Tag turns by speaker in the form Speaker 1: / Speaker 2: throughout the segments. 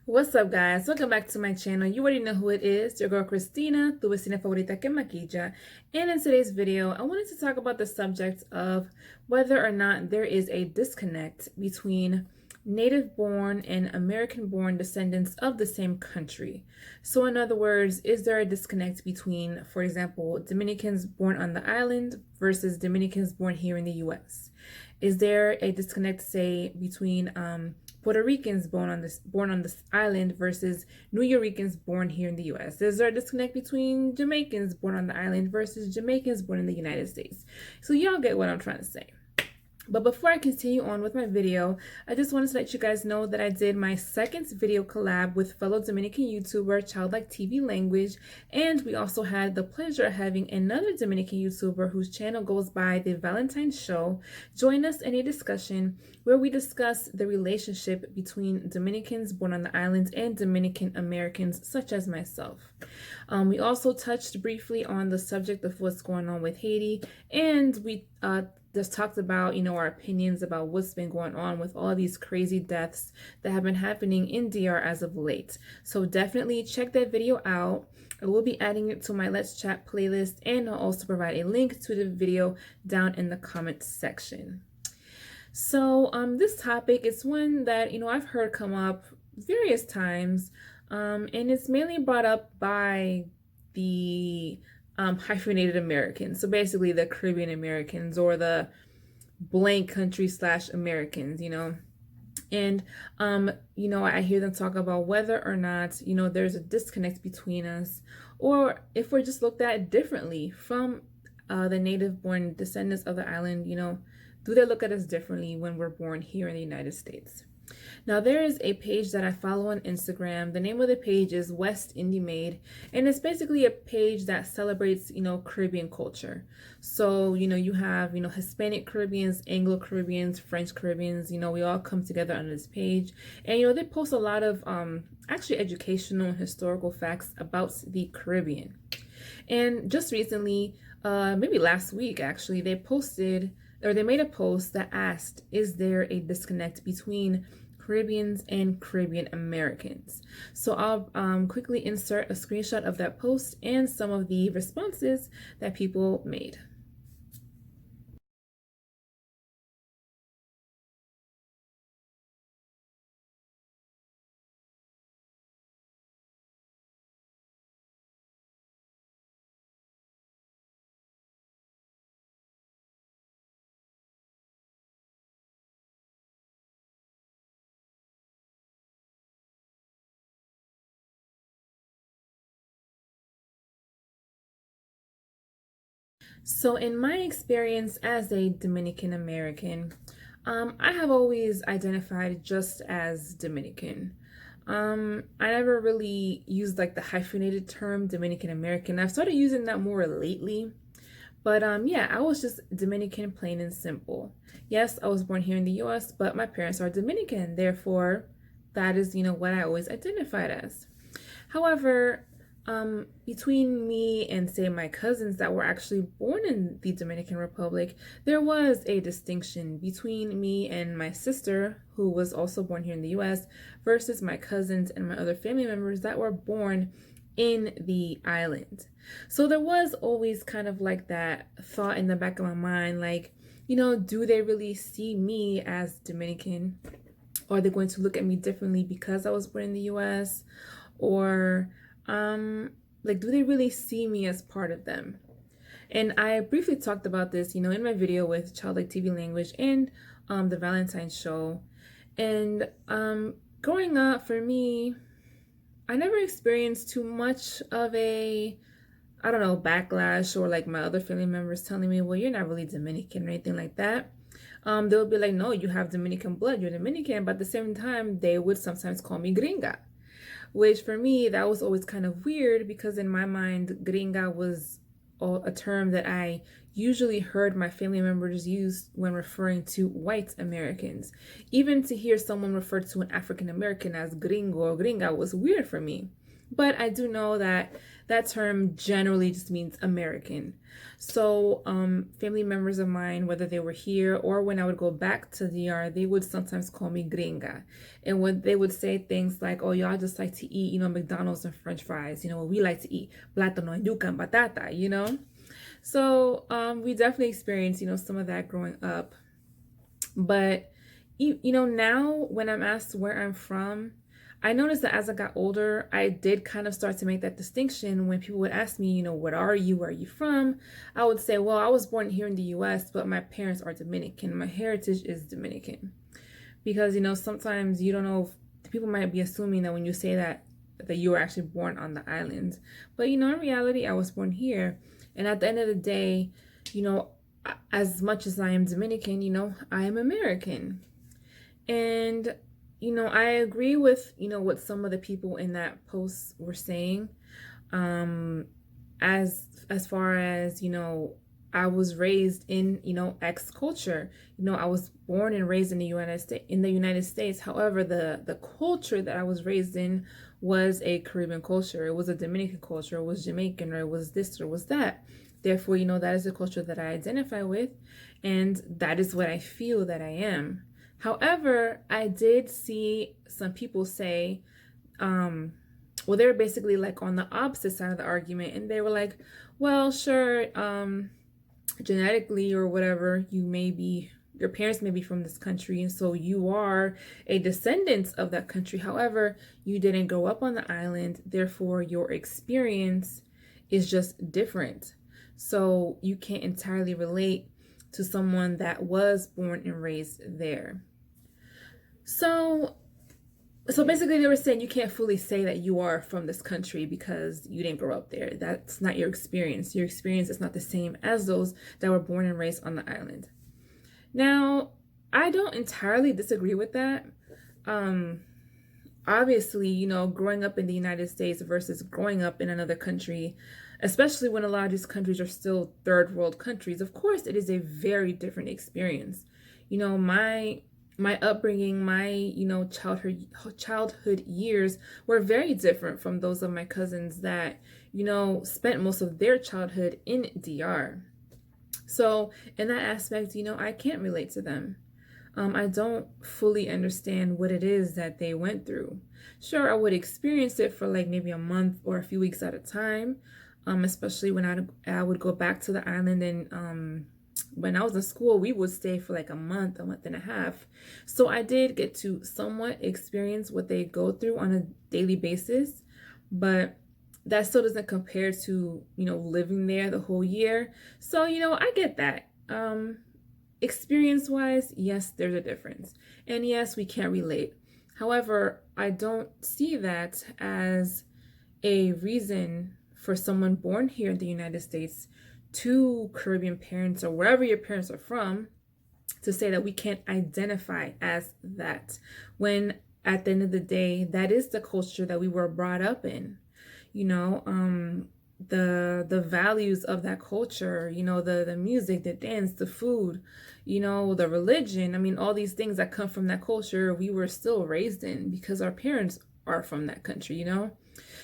Speaker 1: What's up, guys? Welcome back to my channel. You already know who it is, your girl Christina, tu vecina favorita que maquilla. And in today's video, I wanted to talk about the subject of whether or not there is a disconnect between native-born and American-born descendants of the same country. So in other words, is there a disconnect between, for example, Dominicans born on the island versus Dominicans born here in the US? Is there a disconnect, say, between Puerto Ricans born on this island versus New Yorkers born here in the US? Is there a disconnect between Jamaicans born on the island versus Jamaicans born in the United States? So y'all get what I'm trying to say. But before I continue on with my video, I just wanted to let you guys know that I did my second video collab with fellow Dominican YouTuber Childlike TV Language, and we also had the pleasure of having another Dominican YouTuber whose channel goes by The Valentine Show join us in a discussion where we discuss the relationship between Dominicans born on the island and Dominican Americans such as myself. We also touched briefly on the subject of what's going on with Haiti, and we just talked about, our opinions about what's been going on with all these crazy deaths that have been happening in DR as of late. So definitely check that video out. I will be adding it to my Let's Chat playlist, and I'll also provide a link to the video down in the comments section. So this topic is one that, I've heard come up various times, and it's mainly brought up by the hyphenated Americans. So basically the Caribbean Americans or the blank country / Americans, And, I hear them talk about whether or not, there's a disconnect between us, or if we're just looked at differently from the native-born descendants of the island, do they look at us differently when we're born here in the United States? Now, there is a page that I follow on Instagram. The name of the page is West Indie Made, and it's basically a page that celebrates, Caribbean culture. So, you have, Hispanic Caribbeans, Anglo Caribbeans, French Caribbeans, we all come together on this page. And, they post a lot of actually educational and historical facts about the Caribbean. And just recently, maybe last week, actually, they made a post that asked, is there a disconnect between Caribbeans and Caribbean Americans? So I'll quickly insert a screenshot of that post and some of the responses that people made. So in my experience as a Dominican American, I have always identified just as Dominican. I never really used like the hyphenated term Dominican American. I've started using that more lately. But yeah, I was just Dominican, plain and simple. Yes, I was born here in the US, but my parents are Dominican. Therefore, that is, what I always identified as. However, between me and say my cousins that were actually born in the Dominican Republic, there was a distinction between me and my sister, who was also born here in the US, versus my cousins and my other family members that were born in the island. So there was always kind of like that thought in the back of my mind, like, do they really see me as Dominican? Or are they going to look at me differently because I was born in the US? Or like, do they really see me as part of them? And I briefly talked about this, in my video with Childlike TV Language and The Valentine Show. And growing up, for me, I never experienced too much of a, backlash, or like my other family members telling me, well, you're not really Dominican or anything like that. They'll be like, no, you have Dominican blood, you're Dominican. But at the same time, they would sometimes call me gringa, which for me, that was always kind of weird, because in my mind, gringa was a term that I usually heard my family members use when referring to white Americans. Even to hear someone refer to an African American as gringo or gringa was weird for me. But I do know that that term generally just means American. So, family members of mine, whether they were here or when I would go back to DR, they would sometimes call me gringa. And when they would say things like, oh, y'all just like to eat, McDonald's and French fries, we like to eat plátano and yuca and batata. So, we definitely experienced, some of that growing up. But, now when I'm asked where I'm from, I noticed that as I got older, I did kind of start to make that distinction when people would ask me, what are you? Where are you from? I would say, well, I was born here in the US, but my parents are Dominican. My heritage is Dominican. Because, sometimes you don't know if people might be assuming that when you say that you were actually born on the island. But, in reality, I was born here. And at the end of the day, as much as I am Dominican, I am American. And I agree with, what some of the people in that post were saying. As far as, I was raised in, X culture. I was born and raised in the United States. However, the culture that I was raised in was a Caribbean culture. It was a Dominican culture. It was Jamaican, or it was this or was that. Therefore, that is the culture that I identify with, and that is what I feel that I am. However, I did see some people say, well, they were basically like on the opposite side of the argument, and they were like, well, sure, genetically or whatever, your parents may be from this country, and so you are a descendant of that country. However, you didn't grow up on the island, therefore your experience is just different. So you can't entirely relate to someone that was born and raised there. So basically they were saying you can't fully say that you are from this country because you didn't grow up there. That's not your experience. Your experience is not the same as those that were born and raised on the island. Now, I don't entirely disagree with that. Obviously, growing up in the United States versus growing up in another country, especially when a lot of these countries are still third world countries, of course, it is a very different experience. My upbringing, my, childhood years were very different from those of my cousins that, spent most of their childhood in DR. So in that aspect, I can't relate to them. I don't fully understand what it is that they went through. Sure, I would experience it for like maybe a month or a few weeks at a time, especially when I would go back to the island, and when I was in school, we would stay for like a month and a half. So I did get to somewhat experience what they go through on a daily basis, but that still doesn't compare to, living there the whole year. So, I get that. Experience wise, yes, there's a difference. And yes, we can't relate. However, I don't see that as a reason for someone born here in the United States to Caribbean parents or wherever your parents are from to say that we can't identify as that, when at the end of the day, that is the culture that we were brought up in. The values of that culture, the music, the dance, the food, the religion. I mean, all these things that come from that culture, we were still raised in because our parents are from that country,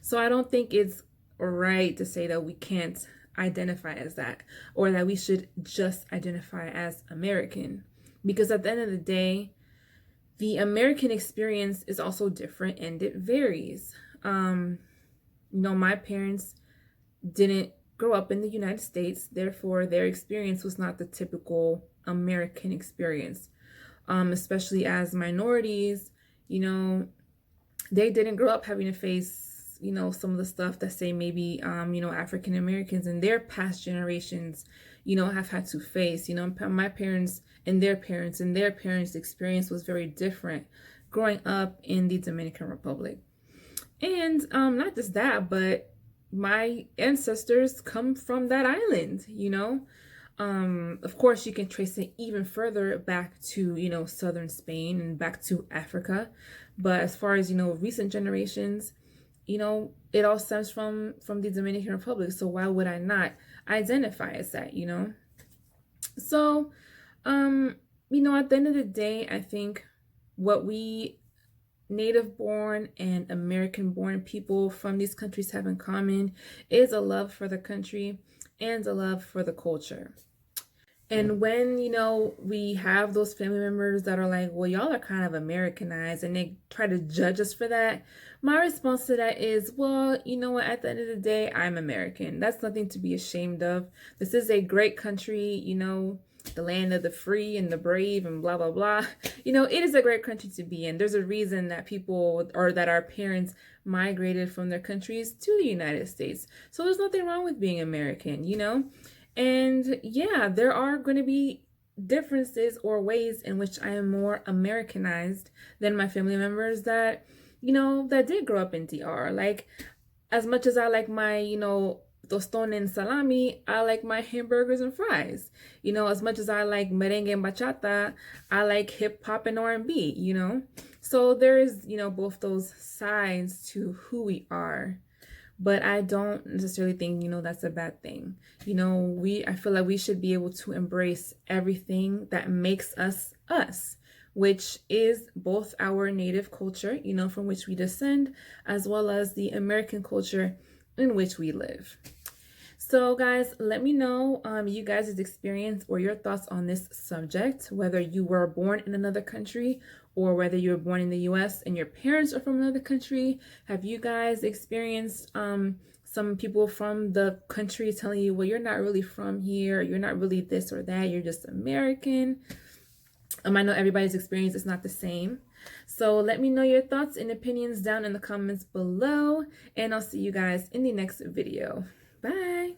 Speaker 1: So I don't think it's right to say that we can't identify as that, or that we should just identify as American, because at the end of the day, the American experience is also different and it varies. My parents didn't grow up in the United States, therefore their experience was not the typical American experience. Especially as minorities, they didn't grow up having to face, some of the stuff that say maybe, African Americans in their past generations, have had to face. My parents and their parents' experience was very different growing up in the Dominican Republic. And not just that, but my ancestors come from that island, Of course, you can trace it even further back to, southern Spain and back to Africa. But as far as, recent generations, it all stems from the Dominican Republic. So why would I not identify as that, So, at the end of the day, I think what we native born and American born people from these countries have in common is a love for the country and a love for the culture. And when, we have those family members that are like, well, y'all are kind of Americanized, and they try to judge us for that, my response to that is, well, you know what? At the end of the day, I'm American. That's nothing to be ashamed of. This is a great country, the land of the free and the brave and blah, blah, blah. It is a great country to be in. There's a reason that people, or that our parents migrated from their countries to the United States. So there's nothing wrong with being American, And yeah, there are going to be differences or ways in which I am more Americanized than my family members that, that did grow up in DR. Like, as much as I like my, tostón and salami, I like my hamburgers and fries. As much as I like merengue and bachata, I like hip hop and R&B, So there is, both those sides to who we are. But I don't necessarily think, that's a bad thing. I feel like we should be able to embrace everything that makes us us, which is both our native culture, from which we descend, as well as the American culture in which we live. So guys, let me know you guys' experience or your thoughts on this subject, whether you were born in another country or whether you were born in the US and your parents are from another country. Have you guys experienced some people from the country telling you, well, you're not really from here, you're not really this or that, you're just American? I know everybody's experience is not the same. So let me know your thoughts and opinions down in the comments below, and I'll see you guys in the next video. Bye.